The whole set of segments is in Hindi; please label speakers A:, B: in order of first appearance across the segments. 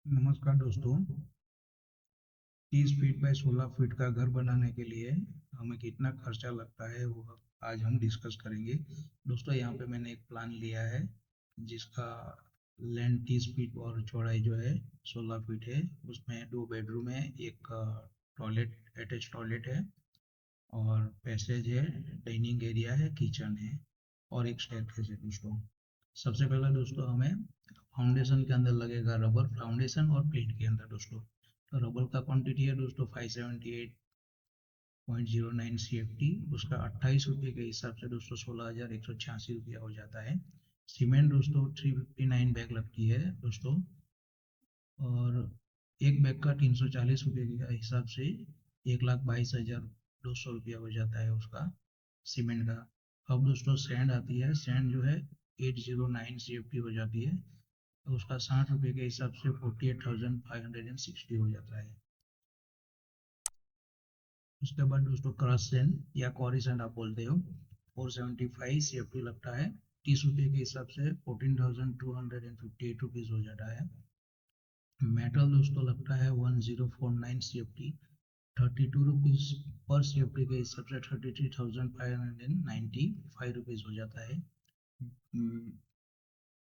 A: नमस्कार दोस्तों। 30 फीट बाय 16 फीट का घर बनाने के लिए हमें कितना खर्चा लगता है वो आज हम डिस्कस करेंगे। दोस्तों यहाँ पे मैंने एक प्लान लिया है जिसका लेंथ 30 फीट और चौड़ाई जो है 16 फीट है। उसमें 2 बेडरूम है, एक टॉयलेट, अटैच टॉयलेट है और पैसेज है, डाइनिंग एरिया है, किचन है और एक स्टेयरकेस है। दोस्तों सबसे पहले दोस्तों हमें फाउंडेशन के अंदर लगेगा रबर, फाउंडेशन और प्लेन के अंदर। दोस्तों तो रबर का क्वांटिटी है दोस्तों 578.09 CFT। उसका 28 रुपये के हिसाब से दोस्तों 16,186 रुपया हो जाता है। सीमेंट दोस्तों 359 बैग लगती है दोस्तों, और एक बैग का 340 रुपये के हिसाब से 1,22,200 रुपया हो जाता है उसका सीमेंट का। अब दोस्तों सैंड आती है, सैंड जो है 809 CFT हो जाती है, तो उसका 60 रुपये के हिसाब से 48,560 हो जाता है। उसके बाद दोस्तों क्रश सैंड या क्वारी सैंड आप बोलते हो, 475 CFT लगता है। 30 रुपये के हिसाब से 14,258 रुपीज हो जाता है। मेटल दोस्तों लगता है 1049 CFT, 32 रुपीज पर CFT के हिसाब से 33,595 रुपीज हो जाता है।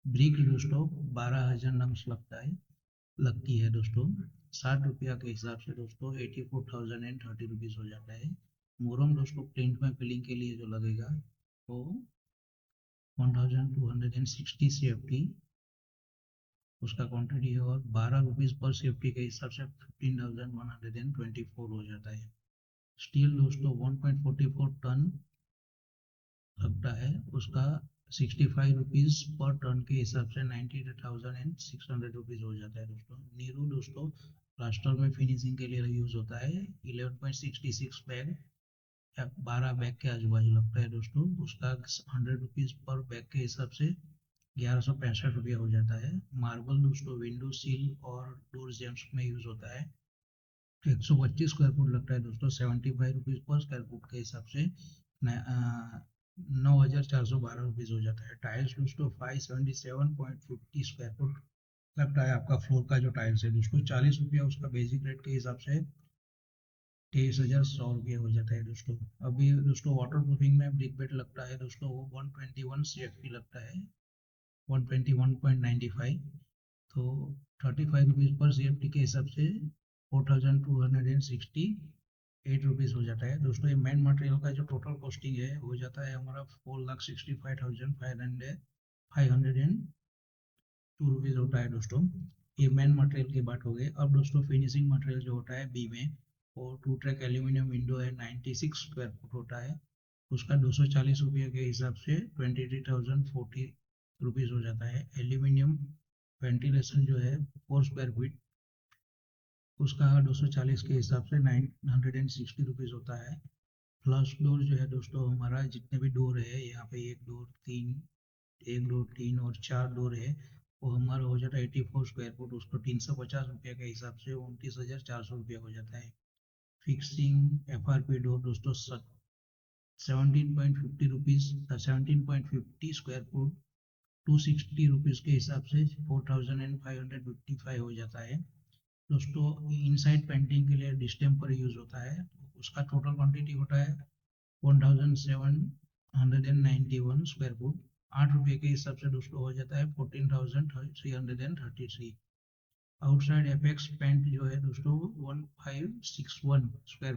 A: ब्रिक दोस्तों 12,000 नम्स लगती है दोस्तों, 60 रुपया के हिसाब से दोस्तों 84,030 रुपीज हो जाता है। मोरम दोस्तों प्रिंट में फिलिंग के लिए जो लगेगा वो 1,260 CFT उसका क्वांटिटी है, और 12 रुपीज पर CFT के हिसाब से 15,124 हो जाता है। स्टील दोस्तों 1.44 टन लगता है, उसका 65 रुपीज पर टन के हिसाब से 98,600 रुपीज हो जाता है। दोस्तों नीरू दोस्तों प्लास्टर में फिनिशिंग के लिए यूज होता है, 11.66 बैग या 12 बैग के आजू बाजू लगता है दोस्तों। उसका 100 रुपीज पर बैग के हिसाब से 1165 रुपया हो जाता है। मार्बल दोस्तों विंडो सील और डोर जैम्स में यूज होता है, 125 स्क्वायर फुट लगता है दोस्तों, 75 रुपीज पर स्क्वायर फुट के हिसाब से 9,412 रुपीज हो जाता है। टाइल्स दोस्तों 577.50 स्क्वायर फुट लगता है आपका फ्लोर का जो टाइल्स है दोस्तों, 40 रुपया उसका बेसिक रेट के हिसाब से 23,100 रुपया हो जाता है दोस्तों। अभी दोस्तों वाटर प्रूफिंग में ब्रिक बेड लगता है दोस्तों, वो 121 CFT लगता है, 121.95, तो 35 रुपीज पर CFT के हिसाब से 4,268 हो जाता है दोस्तों। ये मेन मटेरियल का जो टोटल कॉस्टिंग है हो जाता है हमारा 4,65,502 होता है दोस्तों। ये मेन मटेरियल की बात हो गई। अब दोस्तों फिनिशिंग मटेरियल जो होता है बी में, वो 2 ट्रैक एल्यूमिनियम विंडो है, 96 स्क्वायर फुट होता है, उसका 240 रुपये के हिसाब से 23,040 रुपीज हो जाता है। एल्यूमिनियम वेंटिलेशन जो है 4 स्क्वायर फीट, उसका 240 के हिसाब से 960 रुपीज होता है। फ्लश डोर जो है दोस्तों हमारा जितने भी डोर है यहाँ पे, एक डोर तीन और 4 डोर है, वो हमारा हो जाता है 84 स्क्वायर फुट, उसको 350 रुपये के हिसाब से 29,400 रुपया हो जाता है। फिक्सिंग FRP डोर दोस्तों 17.50 स्क्वायर फुट, 260 रुपीज के हिसाब से 4,555 हो जाता है दोस्तों। इनसाइड पेंटिंग के लिए डिस्टेम्पर यूज होता है, उसका टोटल क्वांटिटी होता है 1,791 स्क्वायर फुट, 8 रुपये के हिसाब से दोस्तों हो जाता है 14,333। आउटसाइड एपेक्स पेंट जो है दोस्तों 1561 स्क्वायर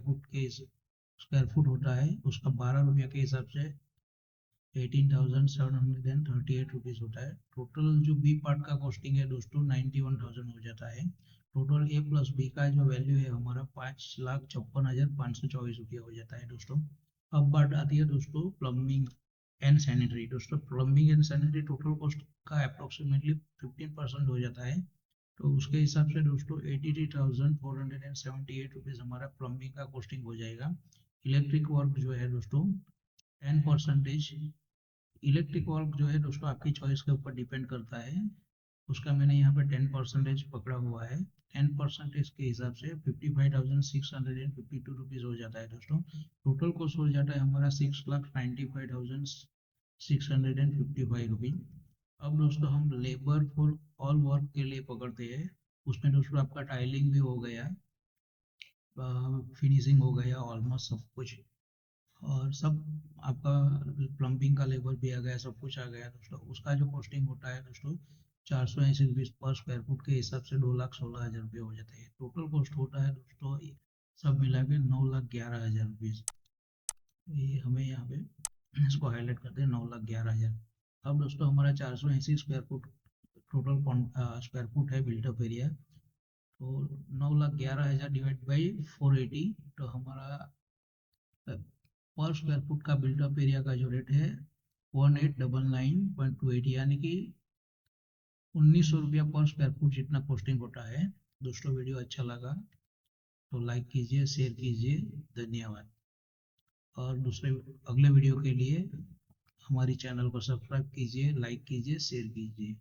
A: फुट होता है, उसका 12 रुपये के हिसाब से 18,738 रुपीज होता है। टोटल जो बी पार्ट का कॉस्टिंग है दोस्तों 91,000 हो जाता है। टोटल ए प्लस बी का जो वैल्यू है हमारा 5,56,524 रुपया हो जाता है दोस्तों। अब बात आती है दोस्तों प्लम्बिंग एंड सैनिटरी। दोस्तों plumbing and sanitary total cost का अप्रोक्सीमेटली 15% हो जाता है, तो उसके हिसाब से दोस्तों 83,478 हमारा प्लम्बिंग का कॉस्टिंग हो जाएगा। इलेक्ट्रिक वर्क जो है दोस्तों 10%, इलेक्ट्रिक वर्क जो है दोस्तों आपकी चॉइस के ऊपर डिपेंड करता है, उसका मैंने यहाँ पे 10% पकड़ा हुआ है। 10% के हिसाब से 55,652 रुपीज हो जाता है दोस्तों। टोटल कॉस्ट हो जाता है हमारा 6,95,655 रुपीज। अब दोस्तों हम लेबर फॉर ऑल वर्क के लिए पकड़ते हैं उसमें दोस्तों आपका टाइलिंग भी हो गया, फिनिशिंग हो गया, ऑलमोस्ट सब कुछ, और सब आपका प्लम्बिंग का लेबर भी आ गया, सब कुछ आ गया दोस्तों। उसका जो कॉस्टिंग होता है दोस्तों 480 रुपीज़ पर स्क्वायर फुट के हिसाब से 2,16,000 रुपये हो जाते हैं। टोटल कॉस्ट होता है दोस्तों सब मिला के 9,11,000 रुपीज़। ये हमें यहाँ पे इसको हाईलाइट करते हैं 9,11,000। अब दोस्तों हमारा 480 square foot total square foot है बिल्टअप एरिया, तो 9,11,000 डिवाइड बाई 480, तो हमारा पर स्क्वायर फुट का बिल्टअप एरिया का जो रेट है 1899.28, यानी कि 1,900 रुपया पर स्क्वायर फुट जितना कॉस्टिंग होता है। दोस्तों वीडियो अच्छा लगा तो लाइक कीजिए, शेयर कीजिए, धन्यवाद। और दूसरे अगले वीडियो के लिए हमारी चैनल को सब्सक्राइब कीजिए, लाइक कीजिए, शेयर कीजिए।